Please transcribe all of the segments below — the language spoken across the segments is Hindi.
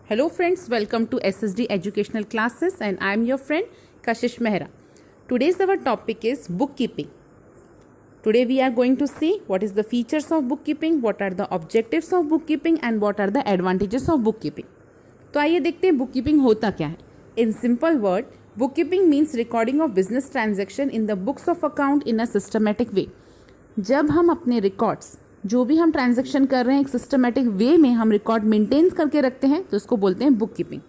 Hello friends, welcome to SSD Educational Classes and I am your friend Kashish Mehra. Today's our topic is bookkeeping. Today we are going to see what is the features of bookkeeping, what are the objectives of bookkeeping and what are the advantages of bookkeeping. तो आइए देखते हैं bookkeeping होता क्या है. In simple word, bookkeeping means recording of business transaction in the books of account in a systematic way. जब हम अपने रिकॉर्ड्स जो भी हम ट्रांजैक्शन कर रहे हैं एक सिस्टमेटिक वे में हम रिकॉर्ड मेंटेन करके रखते हैं तो इसको बोलते हैं book keeping.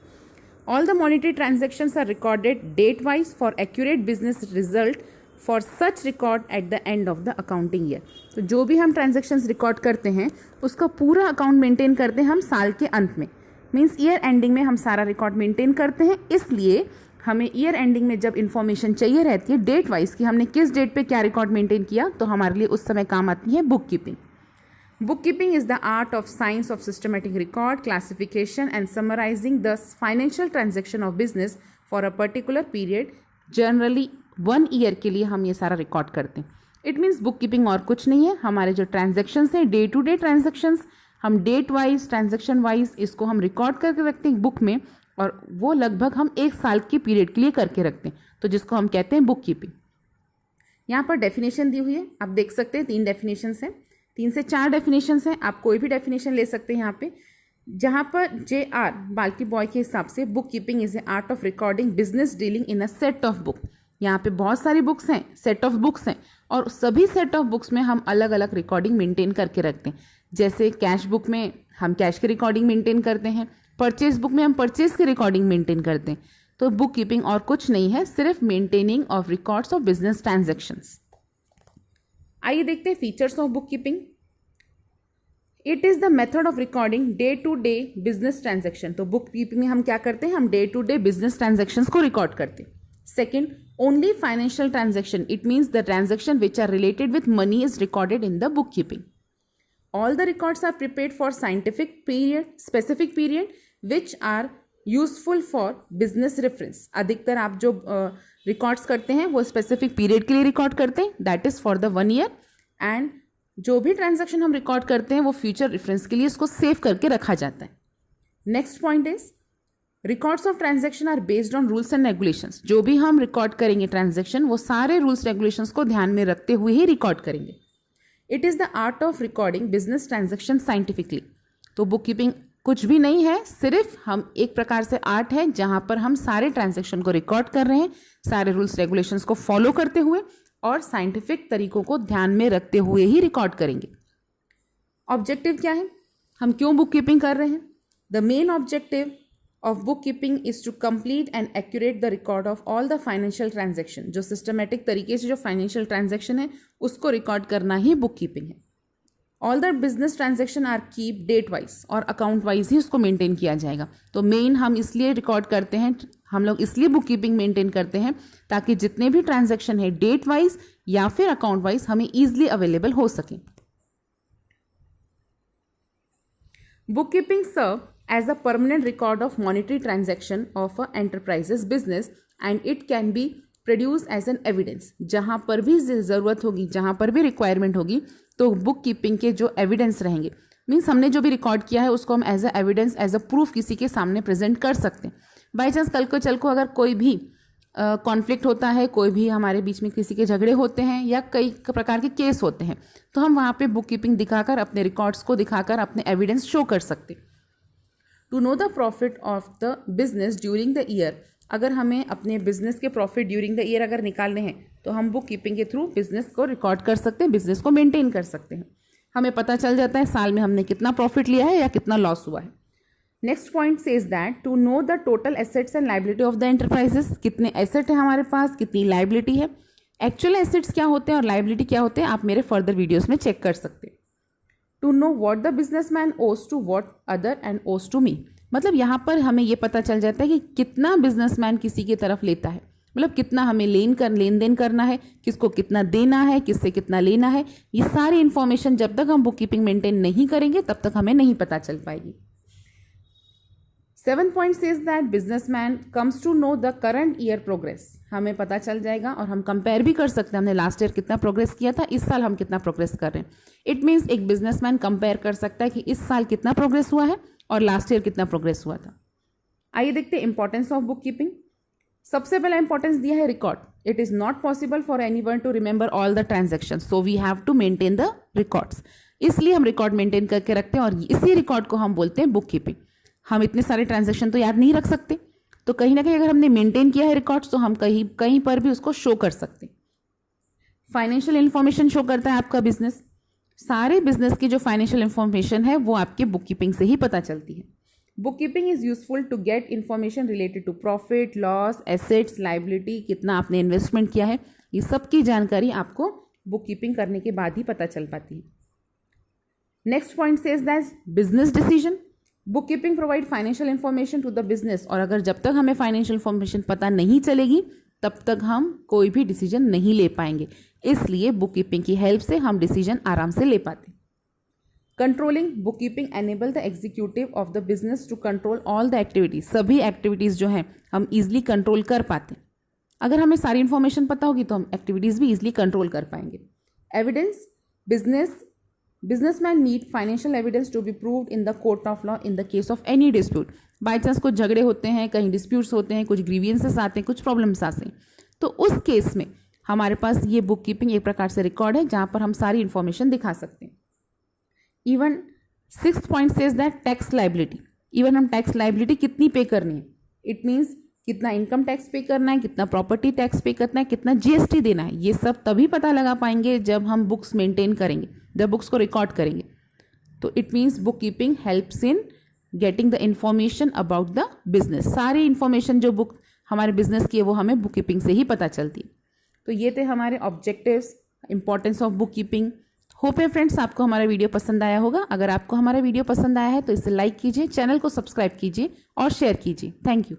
All the monetary transactions are recorded date wise for accurate business result for such record at the end of the accounting year. तो जो भी हम ट्रांजैक्शंस रिकॉर्ड करते हैं उसका पूरा अकाउंट मेंटेन करते हैं हम साल के अंत में. मीन्स ईयर एंडिंग में हम सारा रिकॉर्ड मेंटेन करते हैं. इसलिए हमें ईयर एंडिंग में जब इन्फॉर्मेशन चाहिए रहती है डेट वाइज कि हमने किस डेट पे क्या रिकॉर्ड मेंटेन किया तो हमारे लिए उस समय काम आती है book keeping. Bookkeeping is the art of science of systematic record, classification and summarizing the financial transaction of business for a particular period. Generally 1 year के लिए हम ये सारा रिकॉर्ड करते हैं. It means bookkeeping और कुछ नहीं है. हमारे जो ट्रांजेक्शन्स हैं डे टू डे ट्रांजेक्शन्स हम डेट वाइज ट्रांजेक्शन वाइज इसको हम रिकॉर्ड करके रखते हैं बुक में और वो लगभग हम 1 साल की पीरियड के लिए करके रखते हैं तो जिसको हम कहते हैं बुक कीपिंग. यहाँ पर डेफिनेशन दी हुई है, आप देख सकते हैं 3 डेफिनेशंस हैं. 3 से 4 डेफिनेशंस हैं, आप कोई भी डेफिनेशन ले सकते हैं यहाँ पे. जहाँ पर JR बाल्की बॉय के हिसाब से book keeping is a art of recording business dealing in a set of book. यहाँ पे बहुत सारी बुक्स हैं, सेट ऑफ बुक्स हैं और सभी सेट ऑफ बुक्स में हम अलग अलग रिकॉर्डिंग मेंटेन करके रखते हैं. जैसे कैश बुक में हम कैश की रिकॉर्डिंग मेंटेन करते हैं, परचेज बुक में हम परचेज की रिकॉर्डिंग मेंटेन करते हैं. तो बुक कीपिंग और कुछ नहीं है, सिर्फ maintaining of records of business transactions. आइए देखते हैं features of book keeping. It is the method of recording day to day business transaction. तो बुक कीपिंग में हम क्या करते हैं, हम day to day business transactions को रिकॉर्ड करते हैं. Second, only financial transaction. It means the transaction which are related with money is recorded in the book keeping. All the records are prepared for scientific period, specific period which are useful for business reference. अधिकतर आप जो रिकॉर्ड्स करते हैं वो स्पेसिफिक पीरियड के लिए रिकॉर्ड करते हैं, that is for the 1 year. And जो भी ट्रांजैक्शन हम रिकॉर्ड करते हैं वो फ्यूचर रेफरेंस के लिए इसको सेव करके रखा जाता है. Next point is records of transaction are based on rules and regulations. जो भी हम रिकॉर्ड करेंगे ट्रांजैक्शन वो सारे रूल्स रेगुलेशंस को ध्यान में रखते हुए ही रिकॉर्ड करेंगे. It is the art of recording business transaction scientifically. तो बुक कीपिंग कुछ भी नहीं है, सिर्फ हम एक प्रकार से आर्ट है जहाँ पर हम सारे ट्रांजैक्शन को रिकॉर्ड कर रहे हैं सारे रूल्स रेगुलेशंस को फॉलो करते हुए और साइंटिफिक तरीकों को ध्यान में रखते हुए ही रिकॉर्ड करेंगे. ऑब्जेक्टिव क्या है, हम क्यों बुक कीपिंग कर रहे हैं. The main objective of book keeping is to complete and accurate the record of all the financial transaction. जो सिस्टमेटिक तरीके से जो फाइनेंशियल ट्रांजैक्शन है उसको रिकॉर्ड करना ही बुक कीपिंग है. All the business transaction are keep date wise और अकाउंट वाइज ही उसको मेंटेन किया जाएगा. तो मेन हम इसलिए रिकॉर्ड करते हैं, हम लोग इसलिए बुक कीपिंग मेंटेन करते हैं ताकि जितने भी ट्रांजैक्शन है डेट वाइज या फिर अकाउंट वाइज हमें ईजिली अवेलेबल हो सके. Book keeping serve as a permanent record of monetary transaction of a enterprises business and it can be produce as an evidence. जहाँ पर भी ज़रूरत होगी, जहाँ पर भी रिक्वायरमेंट होगी तो बुक कीपिंग के जो एविडेंस रहेंगे, मीन्स हमने जो भी रिकॉर्ड किया है उसको हम as a evidence as a proof किसी के सामने प्रेजेंट कर सकते हैं. बाई चांस कल को चल को अगर कोई भी कॉन्फ्लिक्ट होता है, कोई भी हमारे बीच में किसी के झगड़े होते हैं या कई प्रकार के केस होते हैं तो हम वहाँ पे बुक कीपिंग दिखाकर अपने रिकॉर्ड्स को दिखाकर अपने एविडेंस शो कर सकते. To know the profit of the business during the year. अगर हमें अपने बिजनेस के प्रॉफिट ड्यूरिंग द ईयर अगर निकालने हैं तो हम बुक कीपिंग के थ्रू बिजनेस को रिकॉर्ड कर सकते हैं, बिजनेस को मेंटेन कर सकते हैं. हमें पता चल जाता है साल में हमने कितना प्रॉफिट लिया है या कितना लॉस हुआ है. Next point says that to know the total assets and liability of the enterprises. कितने एसेट है हमारे पास, कितनी लाइबिलिटी है. एक्चुअल एसेट्स क्या होते हैं और लाइबिलिटी क्या होते हैं आप मेरे फर्दर वीडियोस में चेक कर सकते हैं. To know what the businessman owes to what other and owes to me. मतलब यहाँ पर हमें ये पता चल जाता है कि कितना बिजनेसमैन किसी की तरफ लेता है, मतलब कितना हमें लेन देन करना है, किसको कितना देना है, किससे कितना लेना है. ये सारी इन्फॉर्मेशन जब तक हम बुक कीपिंग मेंटेन नहीं करेंगे तब तक हमें नहीं पता चल पाएगी. 7 point says that businessman comes to know the current year progress. हमें पता चल जाएगा और हम कंपेयर भी कर सकते हैं हमने लास्ट ईयर कितना प्रोग्रेस किया था, इस साल हम कितना प्रोग्रेस कर रहे हैं. इट मीन्स एक बिजनेसमैन कंपेयर कर सकता है कि इस साल कितना प्रोग्रेस हुआ है और लास्ट ईयर कितना प्रोग्रेस हुआ था. आइए देखते हैं इंपॉर्टेंस ऑफ बुक कीपिंग। सबसे पहला इंपॉर्टेंस दिया है record. It is not possible for anyone to remember all the transaction, so we have to maintain the records. इसलिए हम रिकॉर्ड मेंटेन करके रखते हैं और इसी रिकॉर्ड को हम बोलते हैं बुक कीपिंग। हम इतने सारे ट्रांजैक्शन तो याद नहीं रख सकते, तो कहीं ना कहीं अगर हमने मेंटेन किया है रिकॉर्ड्स तो हम कहीं पर भी उसको शो कर सकते हैं। फाइनेंशियल इंफॉर्मेशन शो करता है आपका बिजनेस। सारे बिजनेस की जो फाइनेंशियल इंफॉर्मेशन है वो आपके बुक कीपिंग से ही पता चलती है। Book keeping is useful to get information related to profit, loss, assets, liability, कितना आपने इन्वेस्टमेंट किया है, ये सब की जानकारी आपको बुक कीपिंग करने के बाद ही पता चल पाती है। Next point says that business decision. Book keeping provide financial information to the business, और अगर जब तक हमें फाइनेंशियल इंफॉर्मेशन पता नहीं चलेगी तब तक हम कोई भी डिसीजन नहीं ले पाएंगे। इसलिए बुक कीपिंग की हेल्प से हम डिसीजन आराम से ले पाते हैं। Controlling book keeping enable the executive of the business to control all the activities. सभी एक्टिविटीज जो हैं हम इजिली कंट्रोल कर पाते हैं। अगर हमें सारी इंफॉर्मेशन पता होगी तो हम एक्टिविटीज भी इजिली कंट्रोल कर पाएंगे। Evidence. Businessman need financial evidence to be proved in the court of law in the case of any dispute. By chance कुछ झगड़े होते हैं, कहीं डिस्प्यूट्स होते हैं, कुछ ग्रीवियंसेस आते हैं, कुछ प्रॉब्लम्स आते हैं, तो उस केस में हमारे पास ये बुक कीपिंग एक प्रकार से रिकॉर्ड है जहाँ पर हम सारी इंफॉर्मेशन दिखा सकते हैं। Even 6th point says that tax liability. Even हम टैक्स लाइबिलिटी कितनी पे करनी है, इट मीन्स कितना इनकम टैक्स पे करना है, कितना प्रॉपर्टी टैक्स पे करना है, कितना जीएसटी देना है, ये सब तभी पता लगा पाएंगे जब हम बुक्स मेंटेन करेंगे, जब बुक्स को रिकॉर्ड करेंगे। तो it means book keeping helps in getting the information about the business. सारी इंफॉर्मेशन जो बुक हमारे बिजनेस की है वो हमें बुक कीपिंग से ही पता चलती है। तो ये थे हमारे objectives, importance of book keeping. Hope है फ्रेंड्स आपको हमारा वीडियो पसंद आया होगा। अगर आपको हमारा वीडियो पसंद आया है तो इसे लाइक कीजिए, चैनल को सब्सक्राइब कीजिए और शेयर कीजिए। Thank you.